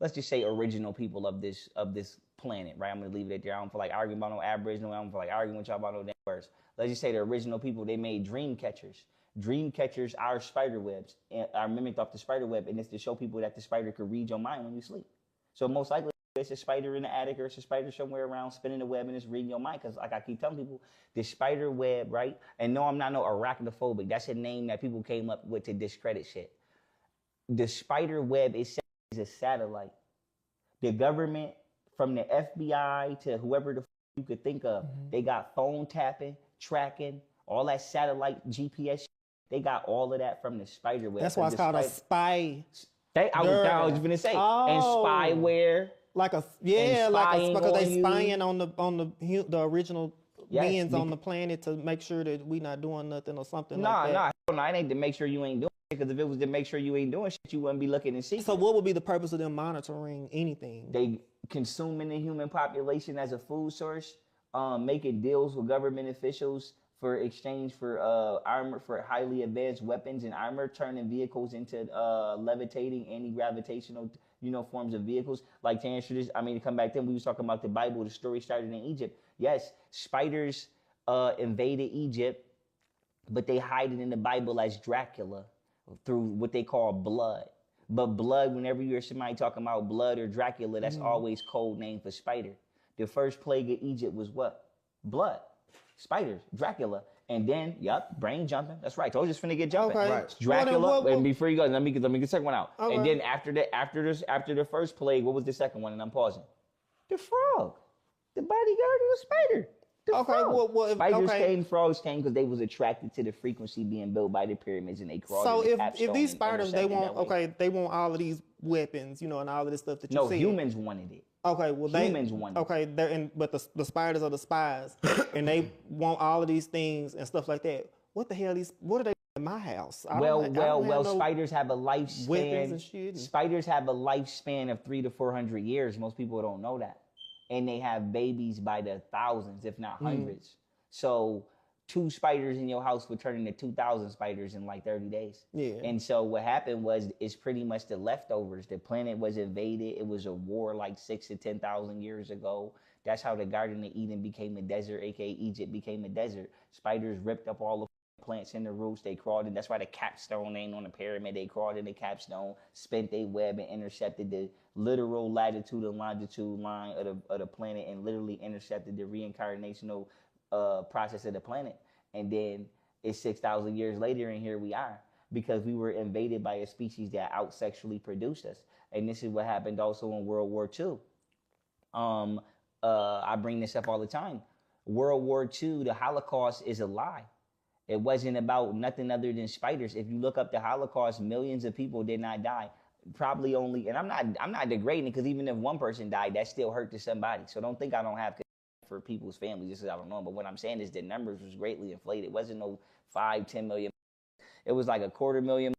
let's just say original people of this planet, right? I'm gonna leave it at there. I don't feel like arguing about no Aboriginal. I don't feel like arguing with y'all about no damn words. Let's just say the original people, they made dream catchers. Dream catchers are spider webs, and are mimicked off the spider web, and it's to show people that the spider could read your mind when you sleep. So most likely it's a spider in the attic, or it's a spider somewhere around spinning the web and it's reading your mind. Because like I keep telling people, the spider web, right? And no, I'm not no arachnophobic. That's a name that people came up with to discredit shit. The spider web is a satellite. The government, from the FBI to whoever the you could think of, they got phone tapping, tracking, all that satellite GPS. They got all of that from the spider web. That's why it's called a spy. I was going to say. Oh. And spyware. Because they spying on the original beings on the planet to make sure that we not doing nothing or something like that. No, it ain't to make sure you ain't doing shit, because if it was to make sure you ain't doing shit, you wouldn't be looking and see. So what would be the purpose of them monitoring anything? They consuming the human population as a food source, making deals with government officials for exchange for armor, for highly advanced weapons and armor, turning vehicles into levitating, anti-gravitational, forms of vehicles. Like to answer this, to come back then, we was talking about the Bible. The story started in Egypt. Yes, spiders invaded Egypt, but they hide it in the Bible as Dracula through what they call blood. But blood, whenever you hear somebody talking about blood or Dracula, that's always code name for spider. The first plague of Egypt was what? Blood. Spiders, Dracula, and then brain jumping. That's right. Told you it's finna get jumping. Okay. Right. Dracula. And before you go, let me get the second one out. Okay. And then after the first plague, what was the second one? And I'm pausing. The frog, the bodyguard of the spider. The frog. Spiders came, frogs came because they was attracted to the frequency being built by the pyramids, and they crawled. So if these spiders, they want all of these weapons, and all of this stuff that you see. No, humans wanted it. Okay, well humans wanted it. Okay, but the spiders are the spies, and they want all of these things and stuff like that. What are they in my house? Spiders have a lifespan. Weapons and shit. Spiders have a lifespan of 300 to 400 years. Most people don't know that. And they have babies by the thousands, if not hundreds. So 2 spiders in your house would turn into 2,000 spiders in like 30 days. Yeah. And so what happened was, it's pretty much the leftovers. The planet was invaded. It was a war like 6,000 to 10,000 years ago. That's how the Garden of Eden became a desert, aka Egypt became a desert. Spiders ripped up all the plants in the roots. They crawled in. That's why the capstone ain't on the pyramid. They crawled in the capstone, spent their web, and intercepted the literal latitude and longitude line of the planet, and literally intercepted the reincarnational process of the planet. And then it's 6,000 years later, and here we are, because we were invaded by a species that out-sexually produced us. And this is what happened also in World War II. I bring this up all the time. World War II, the Holocaust is a lie. It wasn't about nothing other than spiders. If you look up the Holocaust, millions of people did not die. Probably only, and I'm not degrading it, because even if one person died, that still hurt to somebody. So don't think I don't have for people's families. This is, I don't know. But what I'm saying is the numbers was greatly inflated. It wasn't no 5-10 million. It was like 250,000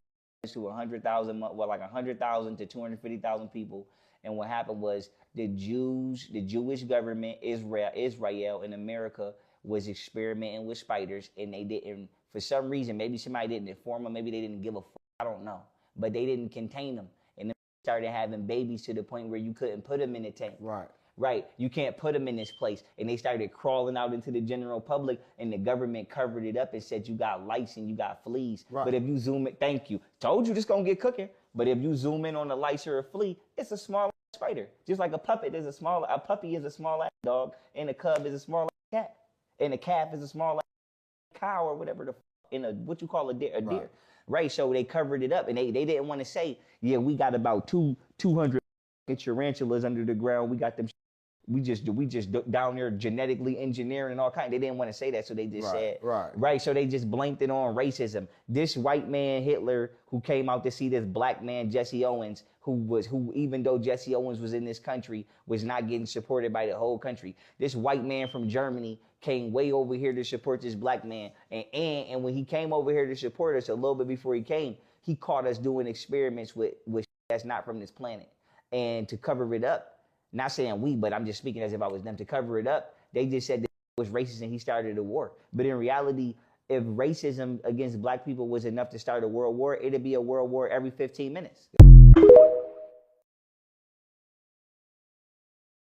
to 100,000, like 100,000 to 250,000 people. And what happened was the Jewish government, Israel in America, was experimenting with spiders, and they didn't, for some reason, maybe somebody didn't inform them, maybe they didn't give a fuck, I don't know, but they didn't contain them, and then started having babies to the point where you couldn't put them in a tank. Right, you can't put them in this place, and they started crawling out into the general public, and the government covered it up and said you got lice and you got fleas. Right. But if you zoom in, thank you, told you this gonna get cooking. But if you zoom in on a lice or a flea, it's a small spider, just like a puppet is a puppy is a small dog, and a cub is a small cat. And a calf is a small cow or whatever what you call a deer. Right. So they covered it up, and they didn't want to say, yeah, we got about 200 tarantulas under the ground. We got them. We just down there genetically engineering and all kinds. They didn't want to say that, so they just said right. So they just blamed it on racism. This white man Hitler, who came out to see this black man Jesse Owens, who even though Jesse Owens was in this country, was not getting supported by the whole country. This white man from Germany came way over here to support this black man, and when he came over here to support us, a little bit before he came, he caught us doing experiments with that's not from this planet, and to cover it up. Not saying we, but I'm just speaking as if I was them. To cover it up, they just said that it was racist and he started a war. But in reality, if racism against black people was enough to start a world war, it'd be a world war every 15 minutes.